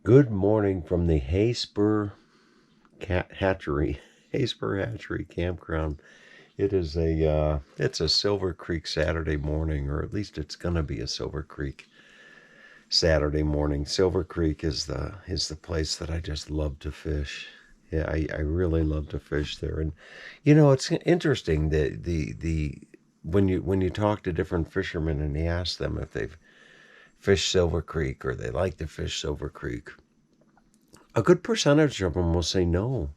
Good morning from the Hayspur Hatchery, Hayspur Hatchery Campground. It's a Silver Creek Saturday morning, or at least it's gonna be a Silver Creek Saturday morning. Silver Creek is the place that I just love to fish. Yeah, I really love to fish there, and it's interesting that the when you talk to different fishermen and you ask them if they've fished Silver Creek or they like to fish Silver Creek, a good percentage of them will say no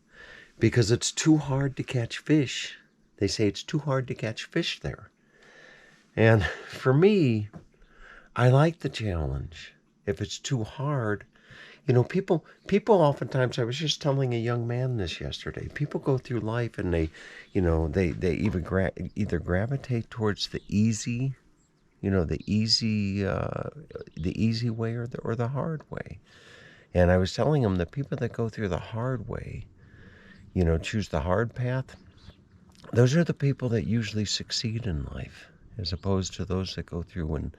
because it's too hard to catch fish. They say it's too hard to catch fish there. And for me, I like the challenge. If it's too hard, people oftentimes, I was just telling a young man this yesterday. People go through life and they either gravitate towards the easy way or the hard way. And I was telling him the people that go through the hard way, choose the hard path, those are the people that usually succeed in life, as opposed to those that go through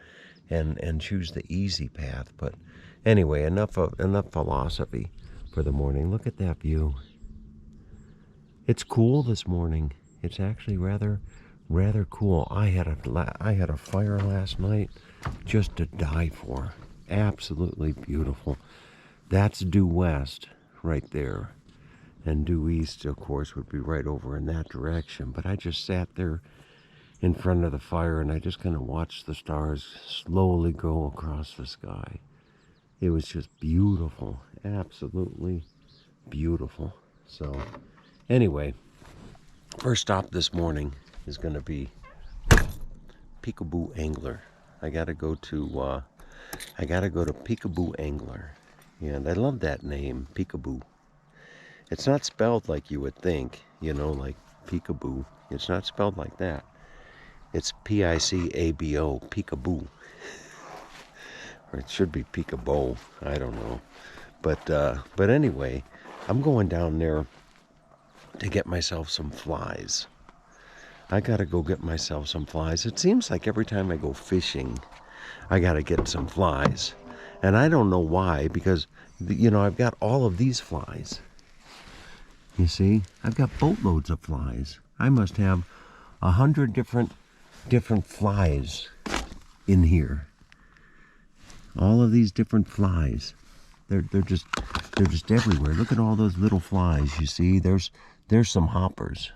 and choose the easy path. But anyway, enough philosophy for the morning. Look at that view. It's cool this morning. It's actually rather cool. I had a fire last night just to die for. Absolutely beautiful. That's due west right there. And due east, of course, would be right over in that direction. But I just sat there in front of the fire and I just kind of watched the stars slowly go across the sky. It was just beautiful, absolutely beautiful. So, anyway, first stop this morning is going to be Picabo Angler. I gotta go to Picabo Angler, and I love that name, Picabo. It's not spelled like you would think, like peekaboo. It's not spelled like that. It's Picabo, peekaboo. Or it should be peekaboo. I don't know. But anyway, I'm going down there to get myself some flies. I gotta go get myself some flies. It seems like every time I go fishing, I gotta get some flies. And I don't know why, because, I've got all of these flies. You see, I've got boatloads of flies. I must have 100 different flies in here. All of these different flies. They're just everywhere. Look at all those little flies. You see, there's some hoppers.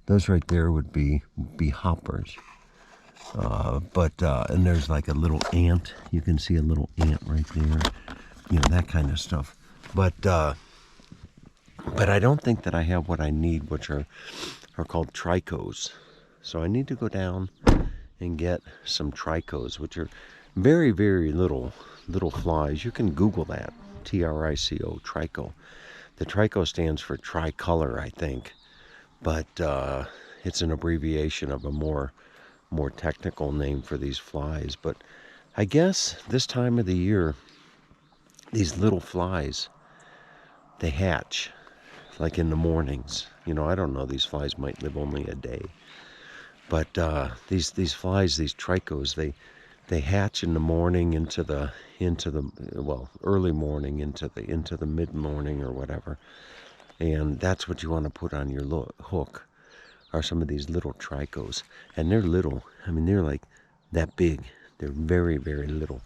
Those right there would be hoppers. And there's like a little ant. You can see a little ant right there. That kind of stuff. But I don't think that I have what I need, which are called tricos. So I need to go down and get some tricos, which are very, very little flies. You can Google that, Trico, trico. The trico stands for tricolor, I think, but it's an abbreviation of a more technical name for these flies. But I guess this time of the year, these little flies, they hatch like in the mornings. I don't know, these flies might live only a day. But these flies, these tricos, they hatch in the morning into the early morning into the mid morning or whatever. And that's what you want to put on your hook, are some of these little tricos. And they're little. I mean, they're like that big. They're very, very little.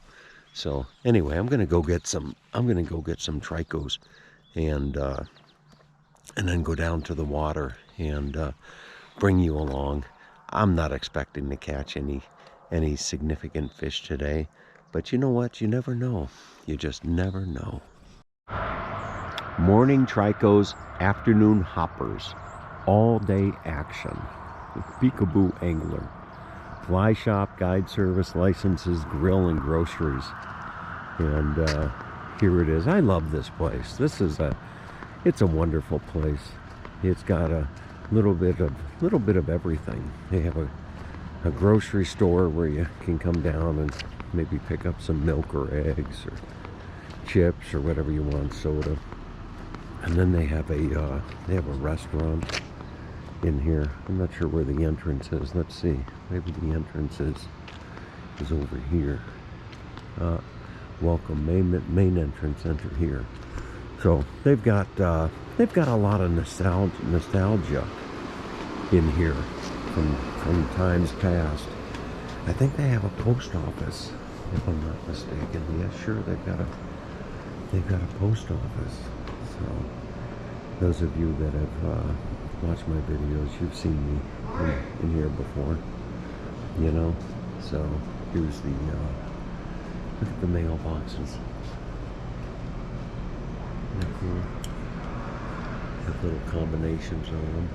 So anyway, I'm gonna go get some tricos, and then go down to the water and bring you along. I'm not expecting to catch any significant fish today, but you know what? You never know. You just never know. Morning tricos, afternoon hoppers, all day action. Picabo Angler. Fly shop, guide service, licenses, grill, and groceries. And here it is. I love this place. It's a wonderful place. It's got a little bit of everything. They have a grocery store where you can come down and maybe pick up some milk or eggs or chips or whatever you want, soda. And then they have a restaurant in here. I'm not sure where the entrance is. Let's see. Maybe the entrance is over here. welcome main entrance enter here. So they've got a lot of nostalgia in here from times past. I think they have a post office, if I'm not mistaken. Yeah, sure, they've got a post office. So those of you that have watched my videos, you've seen me in here before, you know. So here's the look at the mailboxes. They're cool. Have little combinations on them.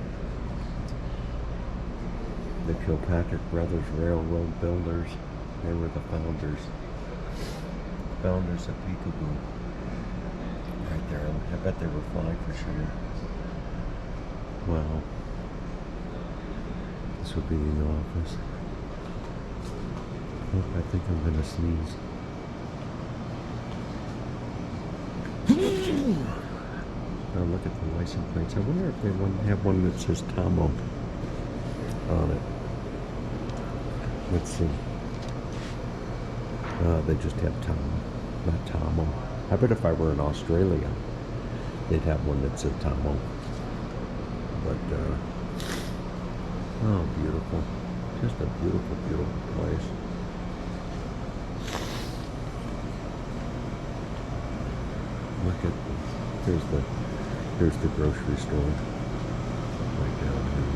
The Kilpatrick Brothers Railroad Builders. They were the founders of Picabo. Right there. I bet they were fly fishermen. Well, this would be the office. Oh, I think I'm gonna sneeze. Oh, look at the license plates. I wonder if they have one that says Tomo on it. Let's see. They just have Tomo, not Tomo. I bet if I were in Australia, they'd have one that said Tomo. But, oh, beautiful. Just a beautiful, beautiful place. Look at this. Here's the grocery store. Right down here.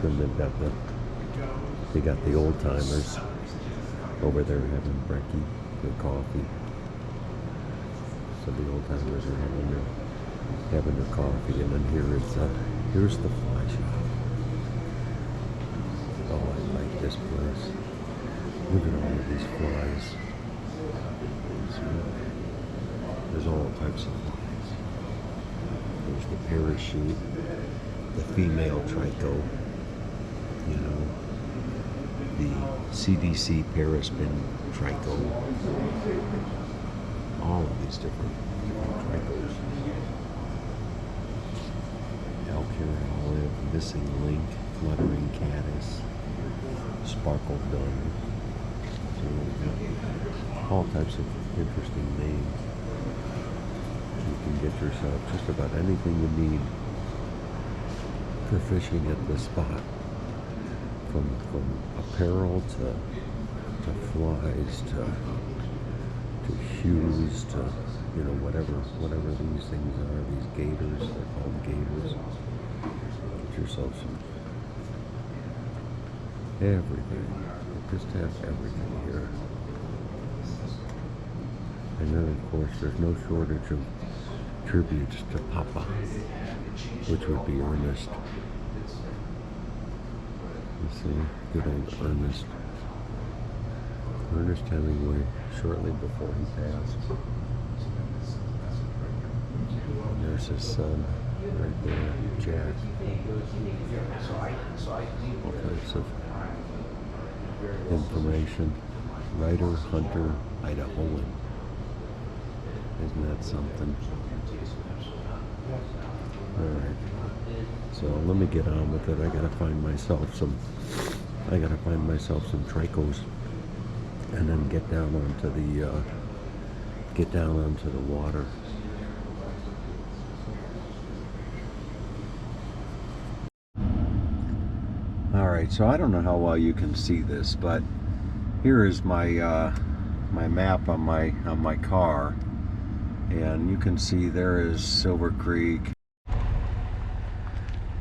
Then they got the old timers over there having brekkie, their coffee. So the old timers are having their coffee, and then here's the fly shop. Oh, I like this place. Look at all of these flies. There's all types of flies. There's the parachute, the female trico, you know, the CDC paraspin trico, all of these different tricos. Alcura olive, missing link, fluttering caddis, sparkle dun. So all types of interesting names. You can get yourself just about anything you need for fishing at this spot. From apparel to flies to shoes to, you know, whatever these things are, these gators, they're called gators. Get yourself some everything. Just have everything here. And then of course there's no shortage of tributes to Papa, which would be Ernest. You see, good old Ernest. Ernest Hemingway, shortly before he passed. And there's his son, right there, Jack. All types of information. Writer, hunter, Idahoan. Isn't that something? Alright. So let me get on with it. I gotta find myself some tricos, and then get down onto the water. All right, so I don't know how well you can see this, but here is my my map on my car, and you can see there is Silver Creek.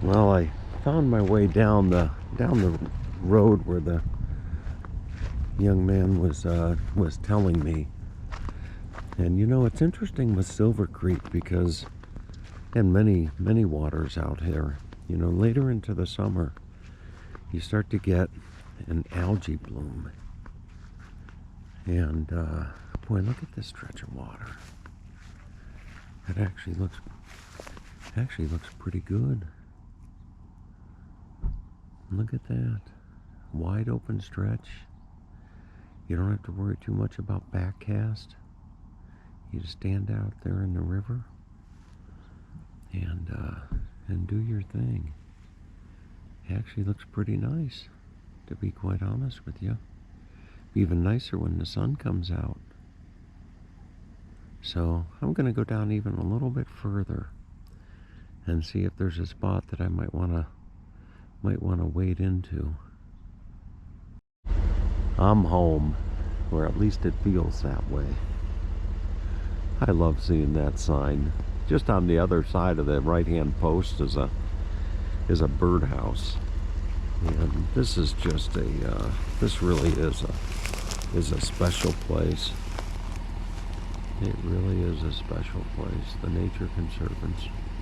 Well, I found my way down the road where the young man was telling me. And you know, it's interesting with Silver Creek because, and many waters out here, you know, later into the summer, you start to get an algae bloom. And boy, look at this stretch of water. It actually looks pretty good. Look at that. Wide open stretch. You don't have to worry too much about backcast. You just stand out there in the river and do your thing. actually looks pretty nice, to be quite honest with you. Even nicer when the sun comes out. So I'm going to go down even a little bit further and see if there's a spot that I might want to wade into. I'm home, or at least it feels that way. I love seeing that sign. Just on the other side of the right-hand post is a birdhouse, and this is just a this really is a special place. It really is a special place. The Nature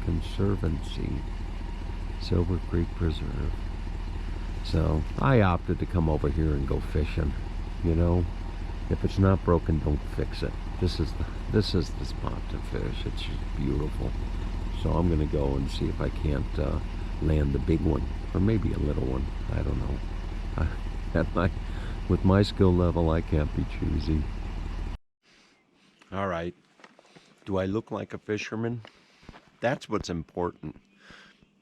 Conservancy, Silver Creek Preserve. So I opted to come over here and go fishing. You know, if it's not broken, don't fix it. This is the spot to fish. It's just beautiful. So I'm gonna go and see if I can't land the big one, or maybe a little one. I don't know. With my skill level, I can't be choosy. All right. Do I look like a fisherman? That's what's important.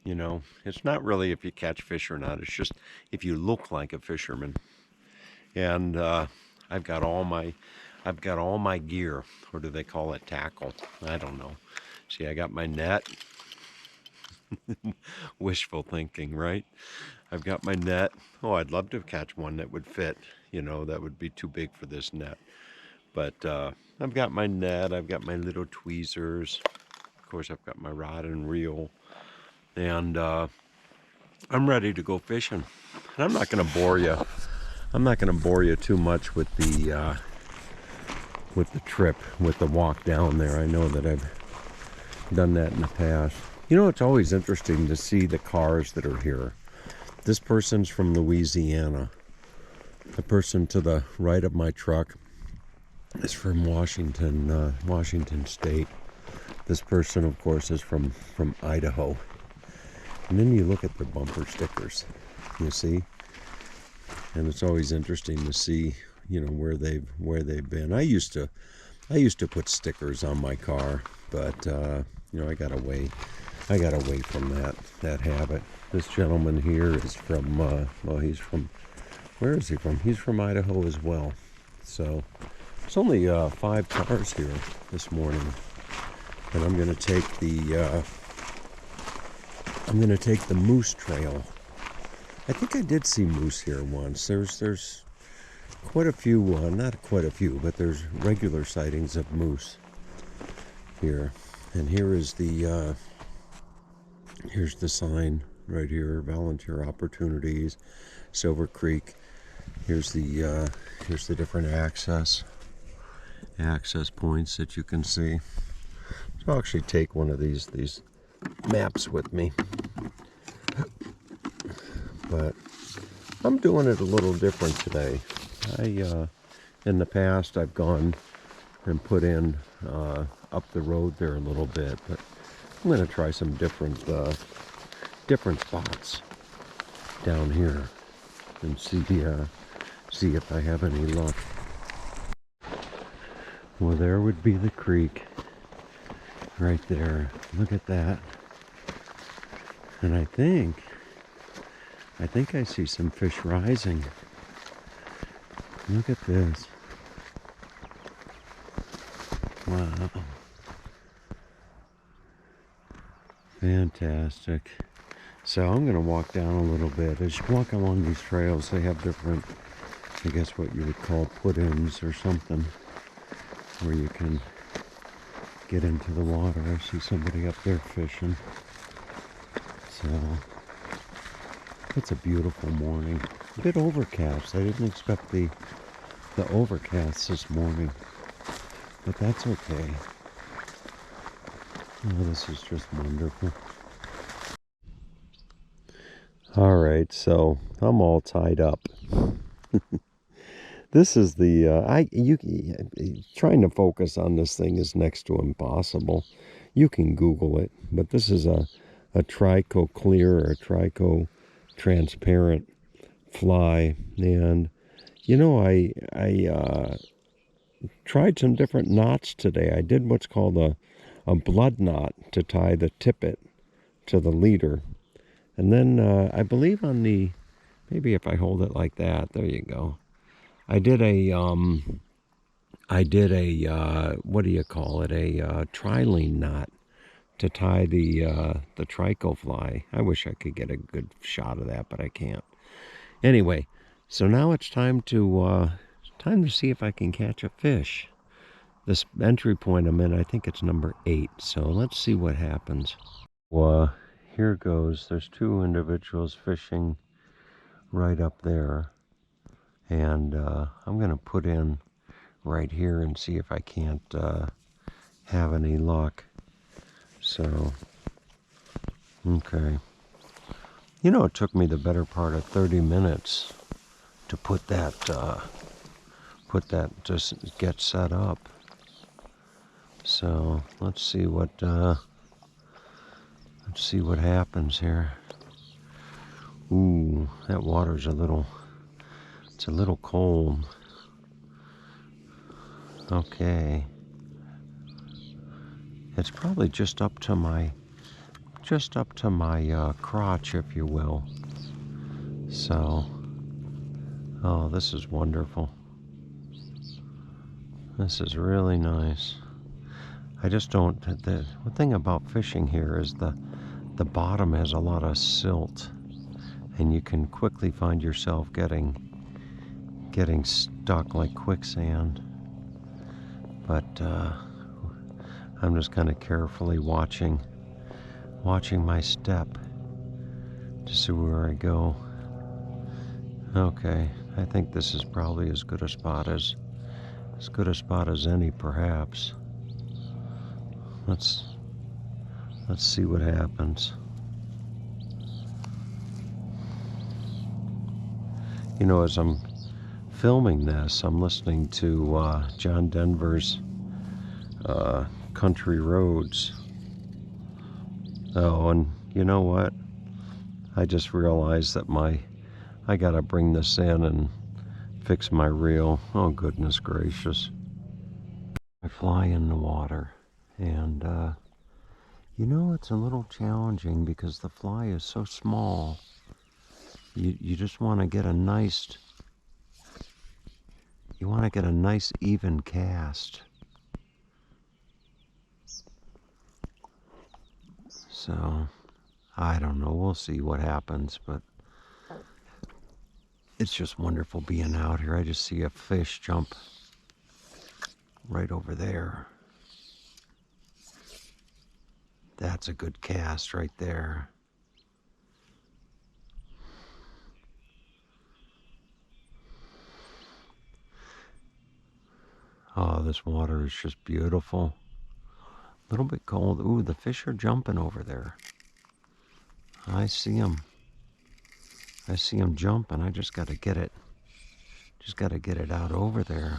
You know, it's not really if you catch fish or not. It's just if you look like a fisherman. And I've got all my gear, or do they call it tackle? I don't know. See, I got my net. Wishful thinking, right? I've got my net. Oh, I'd love to catch one that would fit. You know, that would be too big for this net. But I've got my net. I've got my little tweezers. Of course, I've got my rod and reel. And I'm ready to go fishing. And I'm not going to bore you. I'm not going to bore you too much with the trip, with the walk down there. I know that I've done that in the past. You know, it's always interesting to see the cars that are here. This person's from Louisiana. The person to the right of my truck is from Washington State. This person, of course, is from Idaho. And then you look at their bumper stickers, you see? And it's always interesting to see, you know, where they've been. I used to put stickers on my car, but you know, I got away from that habit. This gentleman here is from where is he from? He's from Idaho as well. So there's only 5 cars here this morning, and I'm going to take the moose trail. I think I did see moose here once. There's quite a few, not quite a few, but there's regular sightings of moose here. And here's the sign right here: volunteer opportunities, Silver Creek. Here's the different access points that you can see. So I'll actually take one of these maps with me. But I'm doing it a little different today. In the past, I've gone and put in up the road there a little bit, but I'm going to try some different spots down here and see if I have any luck. Well, there would be the creek right there. Look at that. And I think I see some fish rising. Look at this. Wow. Fantastic. So I'm going to walk down a little bit. As you walk along these trails, they have different, I guess what you would call put-ins or something, where you can get into the water. I see somebody up there fishing. So it's a beautiful morning. A bit overcast. I didn't expect the overcast this morning, but that's okay. Oh, this is just wonderful. All right, so I'm all tied up. This is trying to focus on this thing is next to impossible. You can Google it, but this is a trico clear or a trico transparent fly. And you know, I tried some different knots today. I did what's called a blood knot to tie the tippet to the leader, And then I believe on the, maybe if I hold it like that, there you go. I did a, what do you call it? A trilene knot to tie the trico fly. I wish I could get a good shot of that, but I can't. Anyway, so now it's time to see if I can catch a fish. This entry point I'm in, I think it's number 8. So let's see what happens. Well, here goes. There's 2 individuals fishing right up there, and I'm gonna put in right here and see if I can't have any luck. So, okay. You know, it took me the better part of 30 minutes to put that just get set up. So let's see what happens here. Ooh, that water's it's a little cold. Okay. It's probably just up to my crotch, if you will. So, oh, this is wonderful. This is really nice. I just don't, the thing about fishing here is the bottom has a lot of silt, and you can quickly find yourself getting stuck like quicksand. But I'm just kind of carefully watching my step to see where I go. Okay, I think this is probably as good a spot as any, perhaps. Let's see what happens. You know, as I'm filming this, I'm listening to John Denver's Country Roads. Oh, and you know what? I just realized that I gotta bring this in and fix my reel. Oh, goodness gracious. I fly in the water, and you know, it's a little challenging because the fly is so small. You just want to get a nice even cast. So I don't know, we'll see what happens, but it's just wonderful being out here. I just see a fish jump right over there. That's a good cast right there. Oh, this water is just beautiful. A little bit cold. Ooh, the fish are jumping over there. I see them. I see them jumping. I just got to get it. Just got to get it out over there.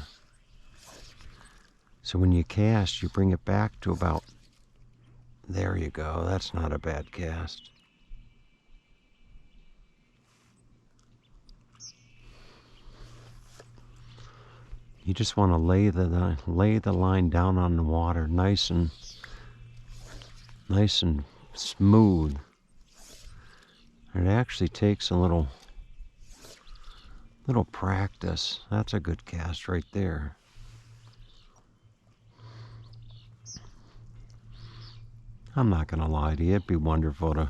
So when you cast, you bring it back to about, there you go. That's not a bad cast. You just want to lay the line down on the water, nice and smooth. And it actually takes a little practice. That's a good cast right there. I'm not gonna lie to you, it'd be wonderful to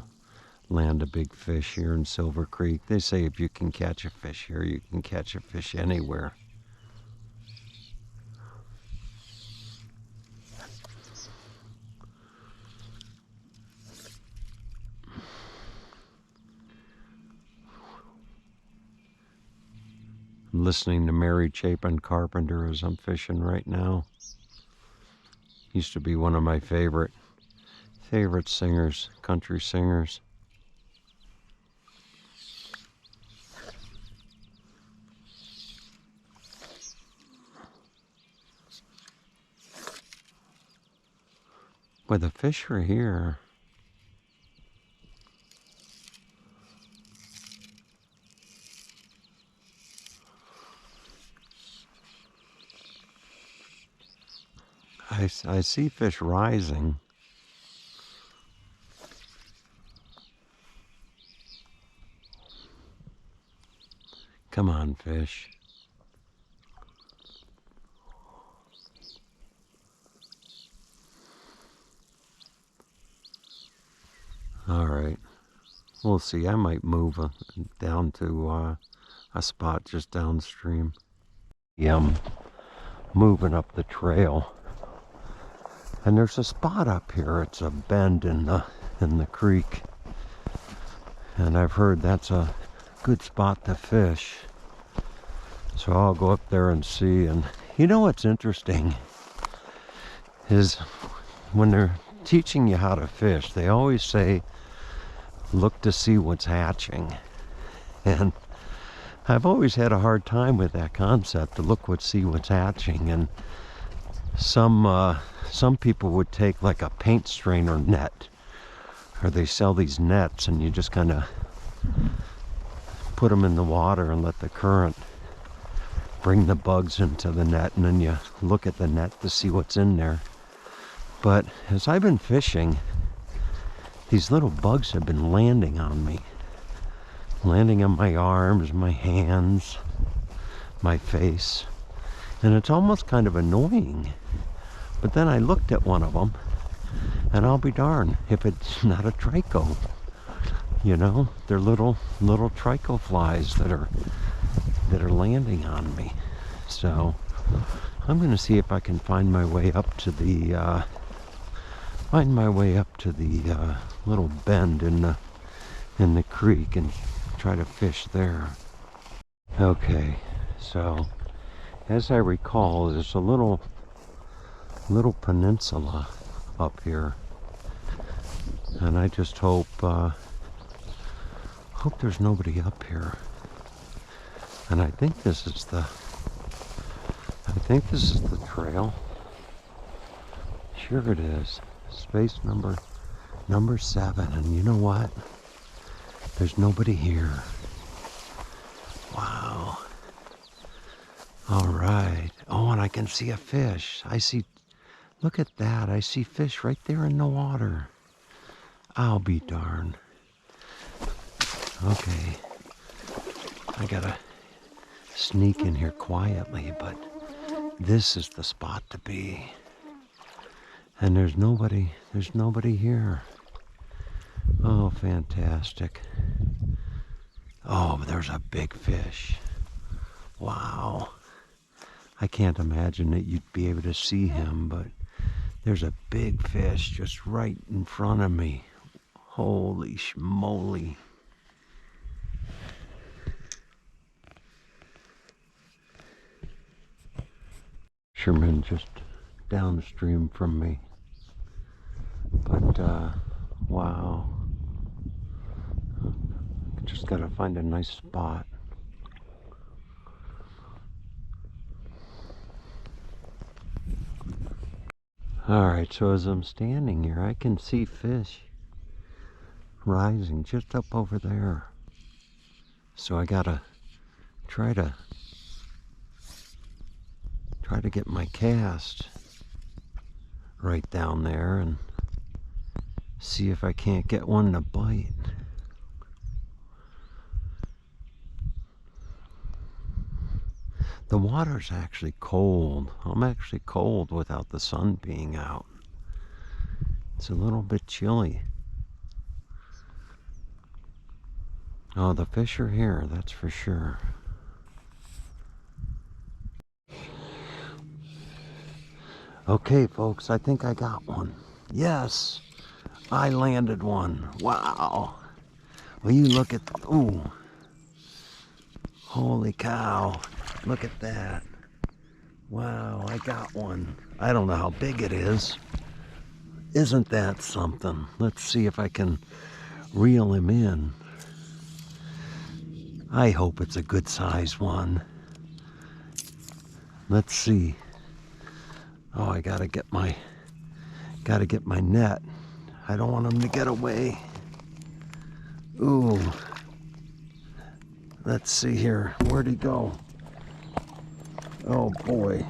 land a big fish here in Silver Creek. They say if you can catch a fish here, you can catch a fish anywhere. I'm listening to Mary Chapin Carpenter as I'm fishing right now. Used to be one of my favorite singers, country singers. Well, the fish are here. I see fish rising. Come on, fish. All right. We'll see. I might move down to a spot just downstream. Yeah, I'm moving up the trail. And there's a spot up here. It's a bend in the creek. And I've heard that's a good spot to fish. So I'll go up there and see. And you know what's interesting is when they're teaching you how to fish, they always say, look to see what's hatching. And I've always had a hard time with that concept, to see what's hatching. And some people would take like a paint strainer net, or they sell these nets, and you just kind of put them in the water and let the current bring the bugs into the net, and then you look at the net to see what's in there. But as I've been fishing, these little bugs have been landing on me. Landing on my arms, my hands, my face. And it's almost kind of annoying. But then I looked at one of them, and I'll be darned if it's not a trico. You know, they're little trico flies that are landing on me. So I'm going to see if I can find my way up to the little bend in the creek and try to fish there. Okay, so as I recall, there's a little peninsula up here, and I just hope there's nobody up here. And I think this is the trail. Sure it is. Space number 7. And you know what? There's nobody here. Wow. All right. Oh, and I can see a fish. Look at that. I see fish right there in the water. I'll be darned. Okay. I gotta sneak in here quietly, but this is the spot to be. And there's nobody here. Oh, fantastic. Oh, there's a big fish. Wow. I can't imagine that you'd be able to see him, but there's a big fish just right in front of me. Holy schmoly. Fisherman just downstream from me. But, wow. Just gotta find a nice spot. Alright, so as I'm standing here, I can see fish rising just up over there. So I gotta try to get my cast right down there and see if I can't get one to bite. The water's actually cold. I'm actually cold without the sun being out. It's a little bit chilly. Oh, the fish are here, that's for sure. Okay, folks, I think I got one. Yes, I landed one. Wow. Will you look at, ooh. Holy cow. Look at that. Wow, I got one. I don't know how big it is. Isn't that something? Let's see if I can reel him in. I hope it's a good size one. Let's see. Oh, I gotta get my net. I don't want him to get away. Ooh. Let's see here. Where'd he go? Oh boy.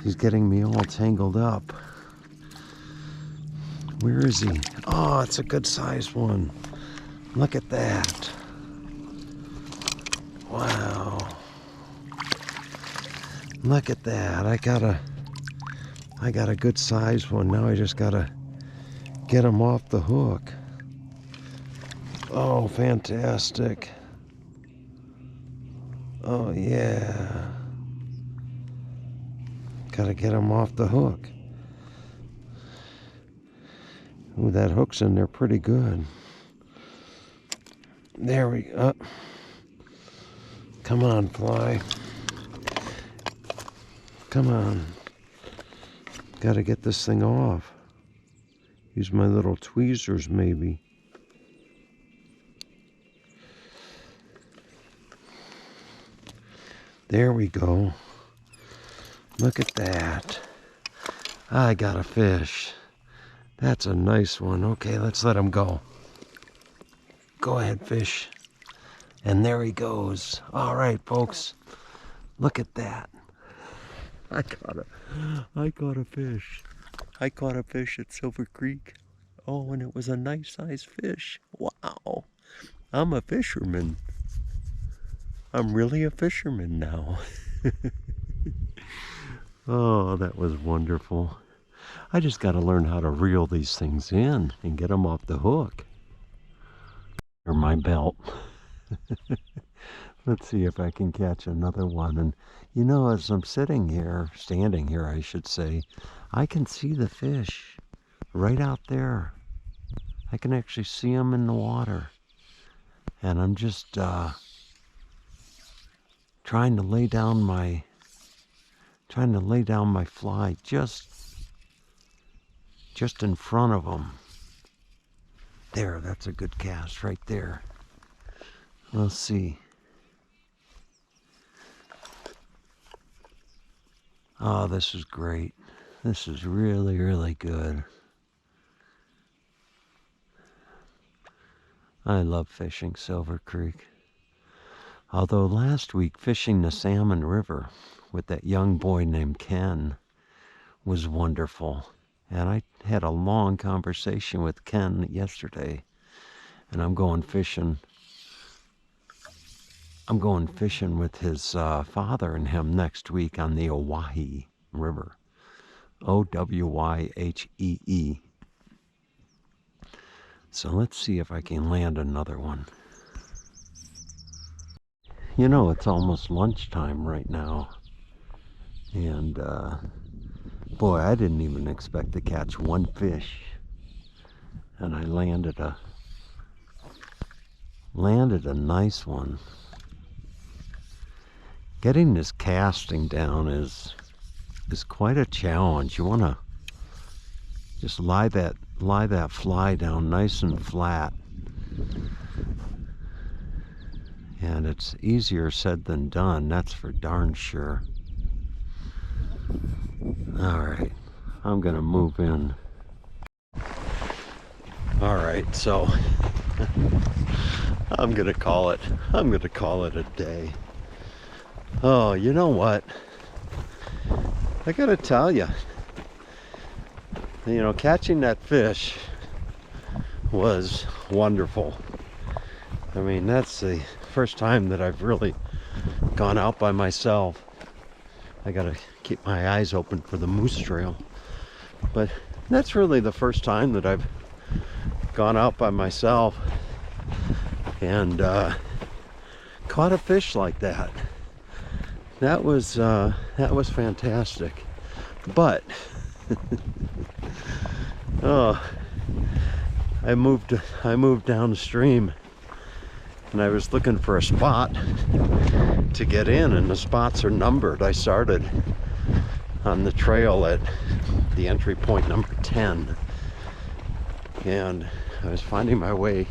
He's getting me all tangled up. Where is he? Oh, it's a good sized one. Look at that. Wow. Look at that. I got a good sized one. Now I just gotta get him off the hook. Oh, fantastic. Oh, yeah. Gotta get him off the hook. Ooh, that hook's in there pretty good. There we go. Come on, fly. Come on. Gotta get this thing off. Use my little tweezers, maybe. There we go. Look at that. I got a fish. That's a nice one. Okay, let's let him go. Go ahead, fish. And there he goes. All right, folks. Look at that. I caught a fish. I caught a fish at Silver Creek. Oh, and it was a nice sized fish. Wow. I'm a fisherman. I'm really a fisherman now. Oh, that was wonderful. I just got to learn how to reel these things in and get them off the hook. Or my belt. Let's see if I can catch another one. And you know, as I'm standing here, I should say, I can see the fish right out there. I can actually see them in the water. And I'm just trying to lay down my fly just in front of them. There, that's a good cast right there. Let's see. Oh, this is great. This is really, really good. I love fishing Silver Creek. Although last week fishing the Salmon River with that young boy named Ken was wonderful. And I had a long conversation with Ken yesterday. And I'm going fishing with his father and him next week on the Owyhee River. Owyhee. So let's see if I can land another one. You know, it's almost lunchtime right now. And boy, I didn't even expect to catch one fish. And I landed a nice one. Getting this casting down is quite a challenge. You want to just lie that fly down nice and flat. And it's easier said than done, that's for darn sure. All right, I'm gonna move in. All right, so I'm gonna call it a day. Oh, you know what? I gotta tell you, catching that fish was wonderful. I mean, that's the first time that I've really gone out by myself. I gotta keep my eyes open for the moose trail. But that's really the first time that I've gone out by myself and caught a fish like that. That was fantastic. But oh, I moved downstream and I was looking for a spot to get in, and the spots are numbered. I started on the trail at the entry point number 10, and I was finding my way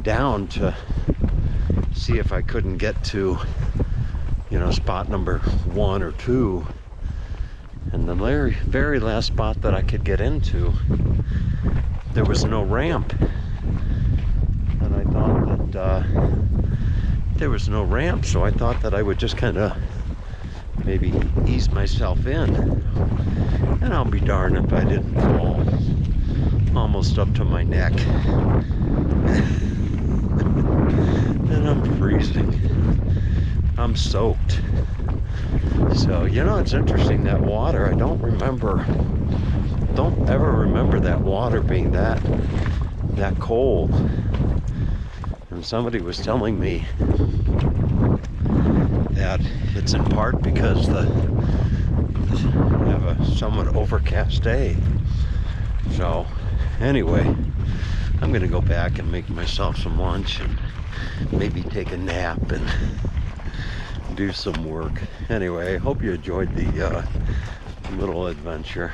down to see if I couldn't get to spot number 1 or 2, and the very last spot that I could get into, there was no ramp. And I thought that there was no ramp, so I thought that I would just kind of maybe ease myself in, and I'll be darned if I didn't fall almost up to my neck. And I'm freezing. I'm soaked. So, it's interesting, that water, I don't ever remember that water being that cold. And somebody was telling me that it's in part because we have a somewhat overcast day. So anyway, I'm gonna go back and make myself some lunch and maybe take a nap and do some work. Anyway, I hope you enjoyed the little adventure.